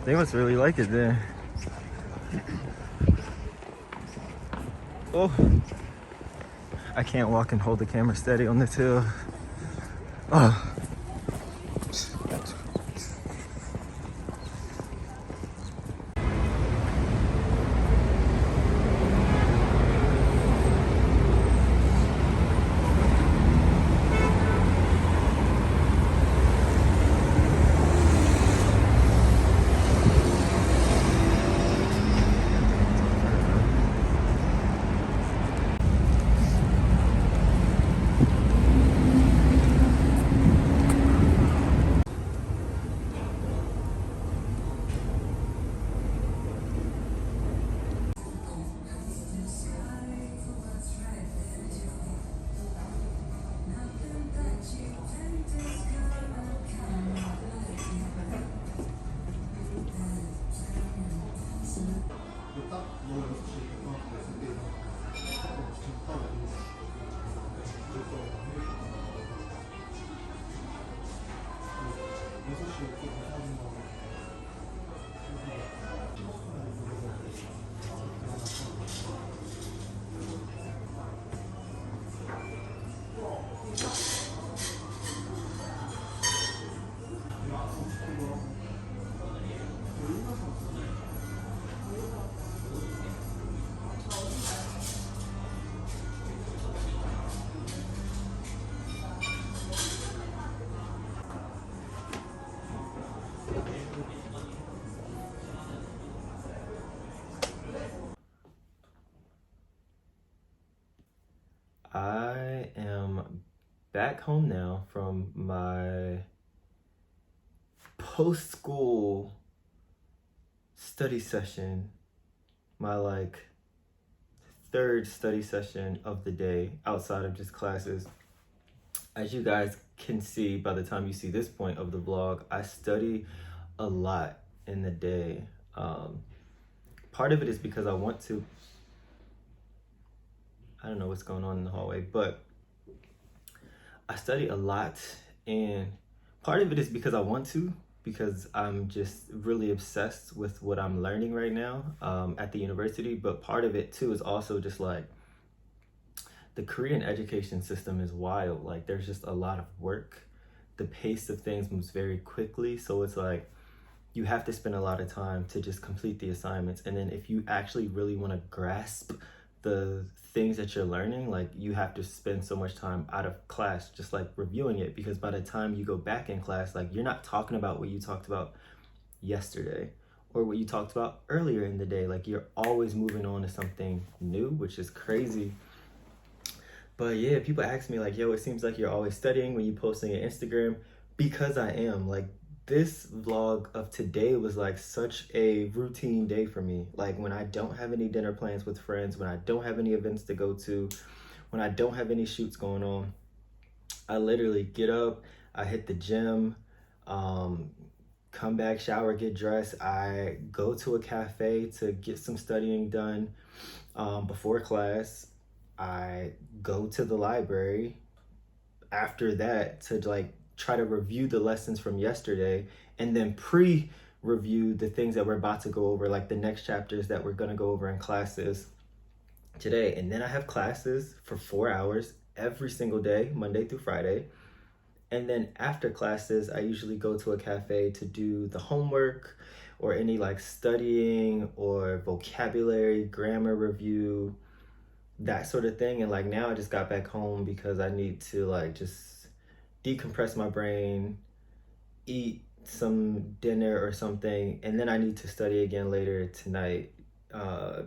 They must really like it there. Oh, I can't walk and hold the camera steady on this hill. Oh. I am back home now from my post-school study session, my third study session of the day outside of just classes. As you guys can see by the time you see this point of the vlog, I study a lot in the day. Part of it is because I want to. I don't know what's going on in the hallway, but I study a lot, and part of it is because I want to, because I'm just really obsessed with what I'm learning right now at the university. But part of it too is also just like the Korean education system is wild. Like there's just a lot of work. The pace of things moves very quickly. So it's like you have to spend a lot of time to just complete the assignments. And then if you actually really want to grasp the things that you're learning, like you have to spend so much time out of class just like reviewing it, because by the time you go back in class, like you're not talking about what you talked about yesterday or what you talked about earlier in the day. Like you're always moving on to something new, which is crazy. But yeah, people ask me like, yo, it seems like you're always studying when you posting on Instagram. Because I am. Like this vlog of today was like such a routine day for me. Like when I don't have any dinner plans with friends, when I don't have any events to go to, when I don't have any shoots going on, I literally get up, I hit the gym, come back, shower, get dressed. I go to a cafe to get some studying done before class. I go to the library after that to like try to review the lessons from yesterday, and then pre-review the things that we're about to go over, like the next chapters that we're going to go over in classes today. And then I have classes for 4 hours every single day, Monday through Friday. And then after classes, I usually go to a cafe to do the homework or any like studying or vocabulary, grammar review, that sort of thing. And like now I just got back home because I need to like just decompress my brain, eat some dinner or something, and then I need to study again later tonight,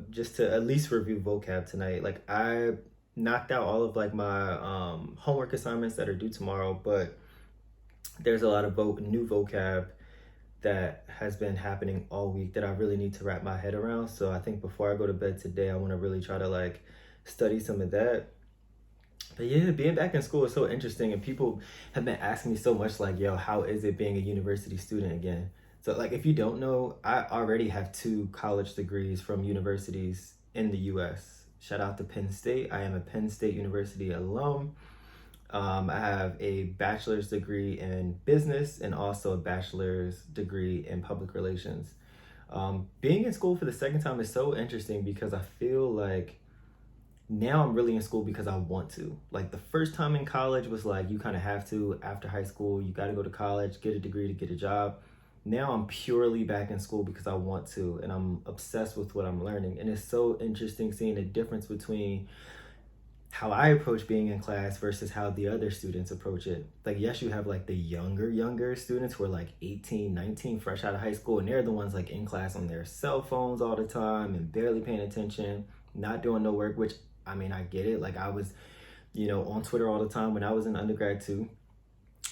just to at least review vocab tonight. Like I knocked out all of like my homework assignments that are due tomorrow, but there's a lot of new vocab that has been happening all week that I really need to wrap my head around. So I think before I go to bed today, I want to really try to like study some of that. But yeah, being back in school is so interesting, and people have been asking me so much like, yo, how is it being a university student again? So like, if you don't know, I already have 2 college degrees from universities in the US. Shout out to Penn State. I am a Penn State University alum. I have a bachelor's degree in business and also a bachelor's degree in public relations. Being in school for the second time is so interesting because I feel like now I'm really in school because I want to. Like the first time in college was like, you kind of have to, after high school, you got to go to college, get a degree to get a job. Now I'm purely back in school because I want to, and I'm obsessed with what I'm learning. And it's so interesting seeing the difference between how I approach being in class versus how the other students approach it. Like, yes, you have like the younger students who are like 18, 19, fresh out of high school, and they're the ones like in class on their cell phones all the time and barely paying attention, not doing no work, which I mean, I get it. Like I was, on Twitter all the time when I was in undergrad too.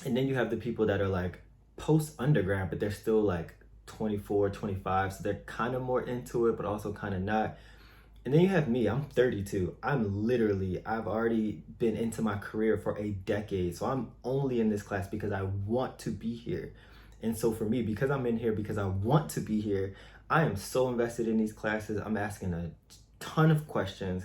And then you have the people that are like post undergrad, but they're still like 24, 25. So they're kind of more into it, but also kind of not. And then you have me, I'm 32. I've already been into my career for a decade. So I'm only in this class because I want to be here. And so for me, because I'm in here because I want to be here, I am so invested in these classes. I'm asking a ton of questions.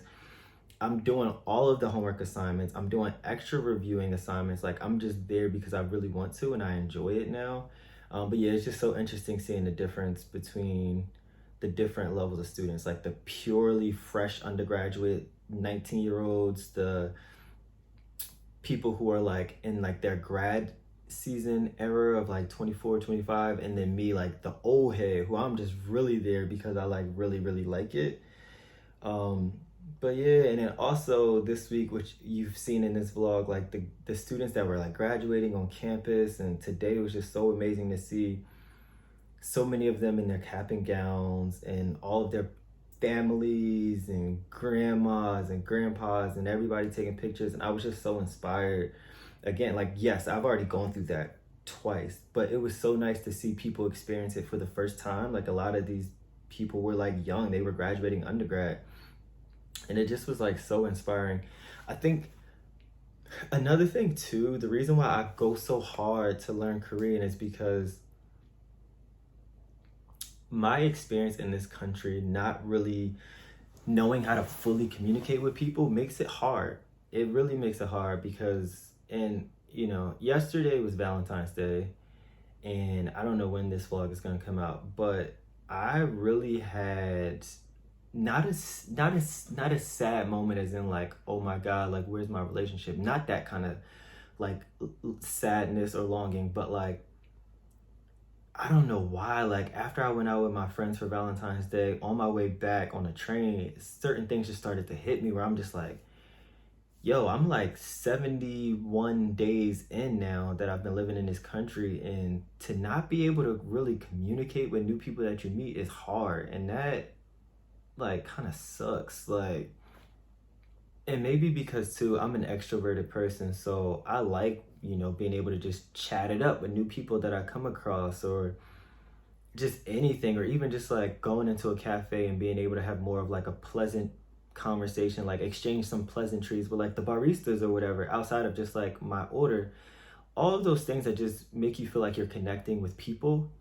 I'm doing all of the homework assignments. I'm doing extra reviewing assignments. Like, I'm just there because I really want to and I enjoy it now. But yeah, it's just so interesting seeing the difference between the different levels of students, like the purely fresh undergraduate 19-year-olds, the people who are like in like their grad season era of like 24, 25, and then me, like the old head who I'm just really there because I like really, really like it. Um, but yeah, and then also this week, which you've seen in this vlog, like the students that were like graduating on campus, and today was just so amazing to see so many of them in their cap and gowns and all of their families and grandmas and grandpas and everybody taking pictures. And I was just so inspired. Again, like, yes, I've already gone through that twice, but it was so nice to see people experience it for the first time. Like, a lot of these people were like young, they were graduating undergrad, and it just was like so inspiring. I think another thing too, the reason why I go so hard to learn Korean is because my experience in this country, not really knowing how to fully communicate with people, makes it hard. It really makes it hard because, and you know, yesterday was Valentine's Day, and I don't know when this vlog is gonna come out, but I really had not a sad moment as in like, oh my god, like where's my relationship? Not that kind of like sadness or longing, but like, I don't know why, like after I went out with my friends for Valentine's Day, on my way back on the train, certain things just started to hit me where I'm just like, yo, I'm like 71 days in now that I've been living in this country, and to not be able to really communicate with new people that you meet is hard, and that like kind of sucks. Like, and maybe because too I'm an extroverted person, so I like, you know, being able to just chat it up with new people that I come across, or just anything, or even just like going into a cafe and being able to have more of like a pleasant conversation, like exchange some pleasantries with like the baristas or whatever, outside of just like my order. All of those things that just make you feel like you're connecting with people,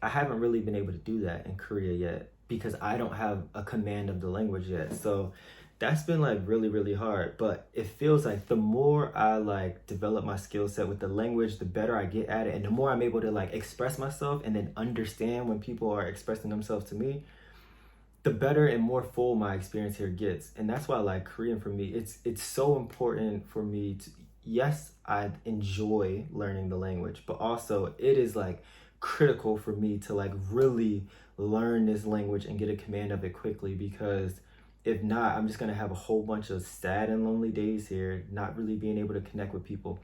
I haven't really been able to do that in Korea yet because I don't have a command of the language yet. So that's been like really, really hard. But it feels like the more I like develop my skill set with the language, the better I get at it. And the more I'm able to like express myself and then understand when people are expressing themselves to me, the better and more full my experience here gets. And that's why like Korean for me, it's so important for me to, yes, I enjoy learning the language, but also it is like critical for me to like really learn this language and get a command of it quickly, because if not, I'm just gonna have a whole bunch of sad and lonely days here, not really being able to connect with people.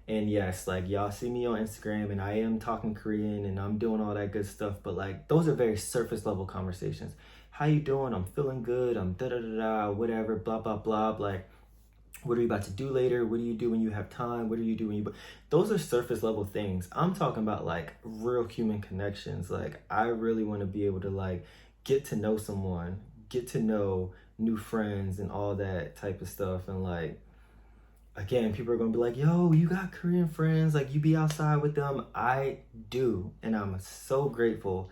And yes, like y'all see me on Instagram and I am talking Korean and I'm doing all that good stuff, but like those are very surface level conversations. How you doing? I'm feeling good. I'm da da da da, whatever, blah blah blah. Like, what are you about to do later? What do you do when you have time? What do you do when you? Those are surface level things. I'm talking about like real human connections. Like, I really want to be able to like get to know someone, get to know new friends and all that type of stuff. And like, again, people are gonna be like, yo, you got Korean friends, like you be outside with them. I do, and I'm so grateful.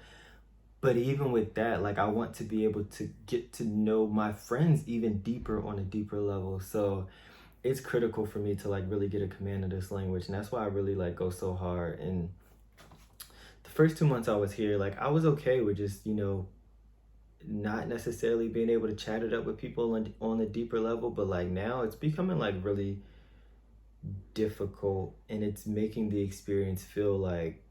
But even with that, like I want to be able to get to know my friends even deeper on a deeper level. So it's critical for me to like really get a command of this language. And that's why I really like go so hard. And the first 2 months I was here, like I was okay with just, you know, not necessarily being able to chat it up with people on a deeper level. But like now it's becoming like really difficult, and it's making the experience feel like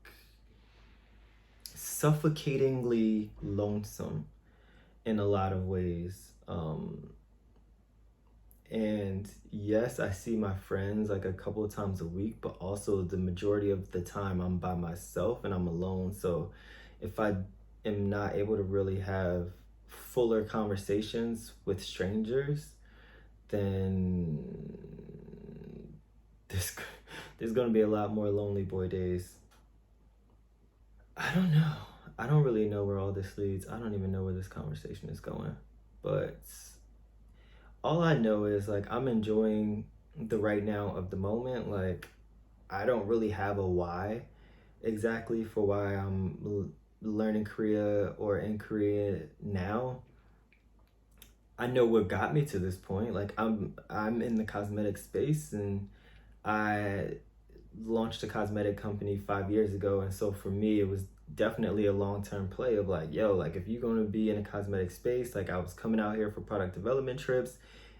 suffocatingly lonesome in a lot of ways. And yes, I see my friends like a couple of times a week, but also the majority of the time I'm by myself and I'm alone. So if I am not able to really have fuller conversations with strangers, then there's gonna be a lot more lonely boy days. I don't know. I don't really know where all this leads. I don't even know where this conversation is going. But all I know is like I'm enjoying the right now of the moment. Like, I don't really have a why. exactly for why I'm learning Korea or in Korea now. I know what got me to this point. Like I'm in the cosmetic space, and I launched a cosmetic company 5 years ago. And so for me, it was definitely a long-term play of like, yo, like if you're going to be in a cosmetic space, like I was coming out here for product development trips.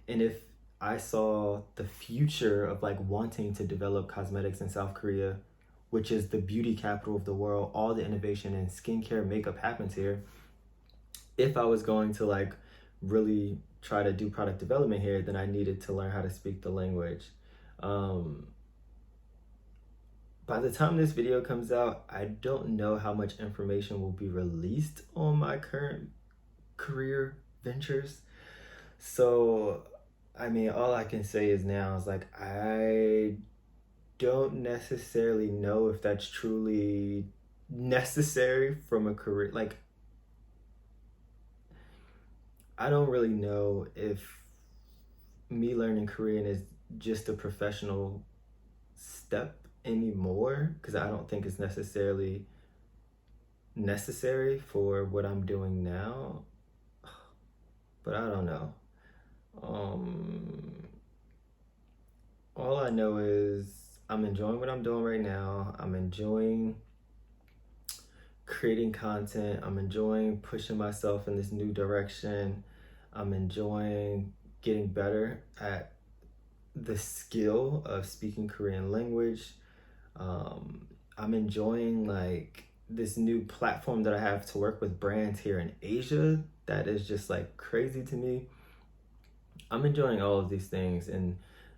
And if I saw the future of like wanting to develop cosmetics in South Korea, which is the beauty capital of the world, all the innovation in skincare, makeup happens here. If I was going to like really try to do product development here, then I needed to learn how to speak the language. Um, by the time this video comes out, I don't know how much information will be released on my current career ventures. So, I mean, all I can say is now is like, I don't necessarily know if that's truly necessary from a career. Like, I don't really know if me learning Korean is just a professional step anymore, because I don't think it's necessarily necessary for what I'm doing now. But I don't know. Um, all I know is I'm enjoying what I'm doing right now. I'm enjoying creating content. I'm enjoying pushing myself in this new direction. I'm enjoying getting better at the skill of speaking Korean language. I'm enjoying like this new platform that I have to work with brands here in Asia. That is just like crazy to me. I'm enjoying all of these things, and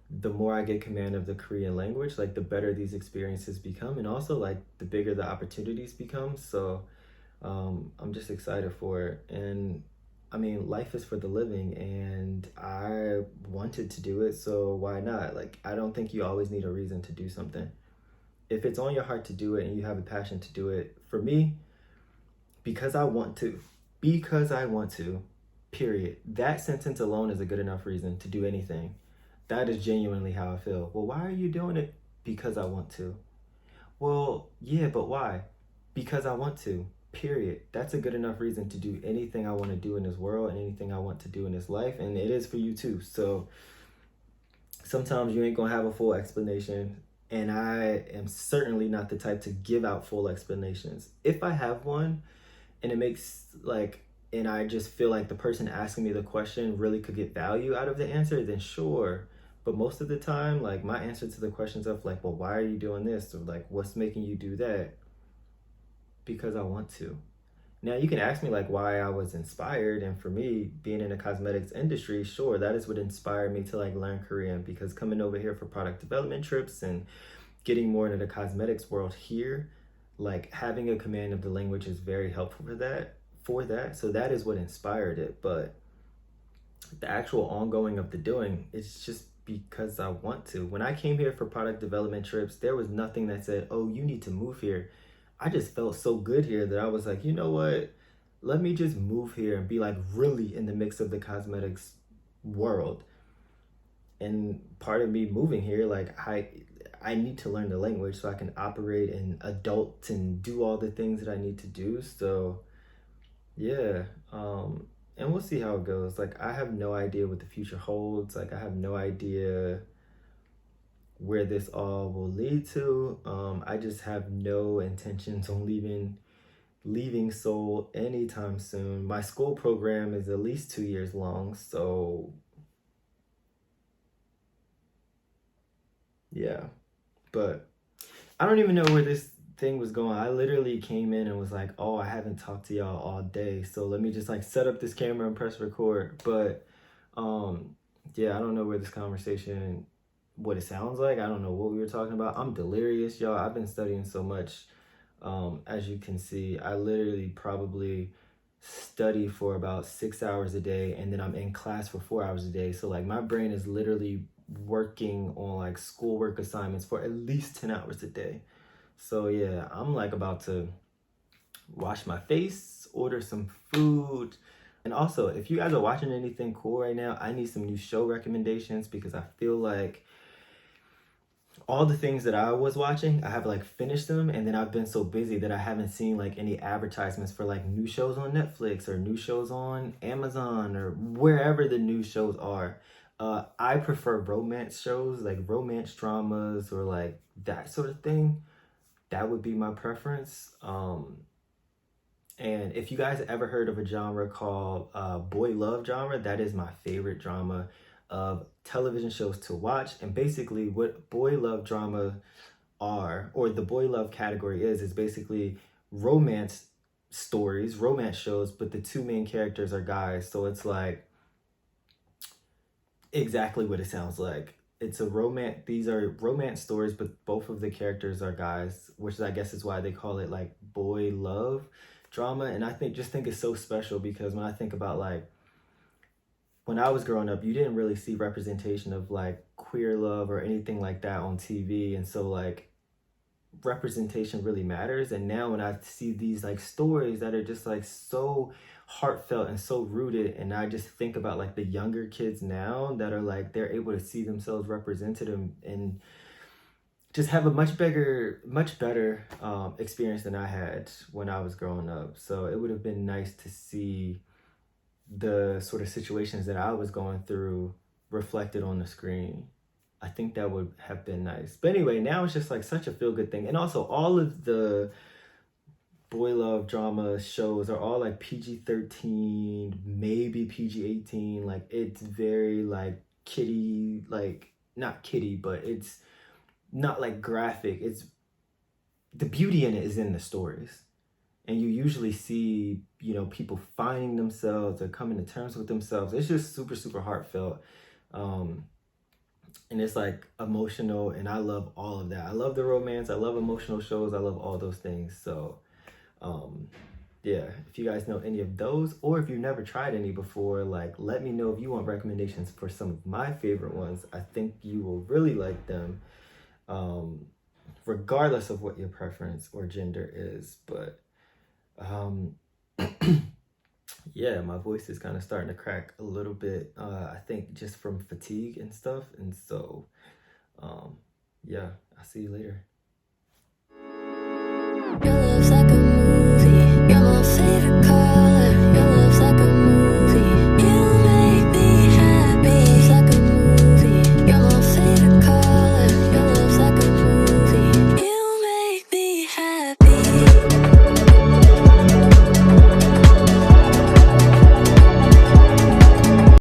the more I get command of the Korean language, like the better these experiences become, and also like the bigger the opportunities become. So I'm just excited for it. And I mean, life is for the living, and I wanted to do it, so why not? Like, I don't think you always need a reason to do something. If it's on your heart to do it and you have a passion to do it, for me, because I want to, because I want to, period. That sentence alone is a good enough reason to do anything. That is genuinely how I feel. Well, why are you doing it? Because I want to. Well, yeah, but why? Because I want to. Period. That's a good enough reason to do anything I want to do in this world and anything I want to do in this life. And it is for you too. So sometimes you ain't going to have a full explanation. And I am certainly not the type to give out full explanations. If I have one and it makes like, and I just feel like the person asking me the question really could get value out of the answer, then sure. But most of the time, like my answer to the questions of like, well, why are you doing this? Or like, what's making you do that? Because I want to. Now you can ask me like why I was inspired, and for me, being in the cosmetics industry, sure, that is what inspired me to like learn Korean, because coming over here for product development trips and getting more into the cosmetics world here, like having a command of the language is very helpful for that. So that is what inspired it. But the actual ongoing of the doing, it's just because I want to. When I came here for product development trips, there was nothing that said, oh, you need to move here. I just felt so good here that I was like, you know what? Let me just move here and be like really in the mix of the cosmetics world. And part of me moving here, like I need to learn the language so I can operate and adult and do all the things that I need to do. So yeah, and we'll see how it goes. Like I have no idea what the future holds. Like I have no idea where this all will lead to. I just have no intentions on leaving Seoul anytime soon. My school program is at least 2 years long, so yeah. But I don't even know where this thing was going. I literally came in and was like, oh, I haven't talked to y'all all day, so let me just like set up this camera and press record. But yeah, I don't know where this conversation, what it sounds like. I don't know what we were talking about. I'm delirious, y'all. I've been studying so much. As you can see, I literally probably study for about 6 hours a day, and then I'm in class for 4 hours a day. So like my brain is literally working on like schoolwork assignments for at least 10 hours a day. So yeah, I'm like about to wash my face, order some food. And also, if you guys are watching anything cool right now, I need some new show recommendations, because I feel like all the things that I was watching, I have like finished them, and then I've been so busy that I haven't seen like any advertisements for like new shows on Netflix or new shows on Amazon or wherever the new shows are. I prefer romance shows, like romance dramas or like that sort of thing. That would be my preference. And if you guys ever heard of a genre called boy love genre, that is my favorite drama of television shows to watch. And basically, what boy love drama are, or the boy love category is basically romance stories, romance shows, but the two main characters are guys. So it's like exactly what it sounds like. It's a romance, these are romance stories, but both of the characters are guys, which I guess is why they call it like boy love drama. And I think it's so special because when I think about like when I was growing up, you didn't really see representation of like queer love or anything like that on TV. And so like representation really matters. And now when I see these like stories that are just like so heartfelt and so rooted, and I just think about like the younger kids now that are like they're able to see themselves represented and just have a much better experience than I had when I was growing up. So it would have been nice to see the sort of situations that I was going through reflected on the screen. I think that would have been nice. But anyway, now it's just like such a feel good thing. And also, all of the boy love drama shows are all like PG-13, maybe PG-18. Like, it's very like kiddie, like, not kiddie, but it's not like graphic. It's the beauty in it is in the stories. And you usually see, people finding themselves or coming to terms with themselves. It's just super, super heartfelt. And it's like emotional, and I love all of that. I love the romance, I love emotional shows, I love all those things. So yeah, if you guys know any of those, or if you've never tried any before, like let me know if you want recommendations for some of my favorite ones. I think you will really like them, regardless of what your preference or gender is. But yeah, my voice is kind of starting to crack a little bit. I think just from fatigue and stuff. And so, yeah, I'll see you later.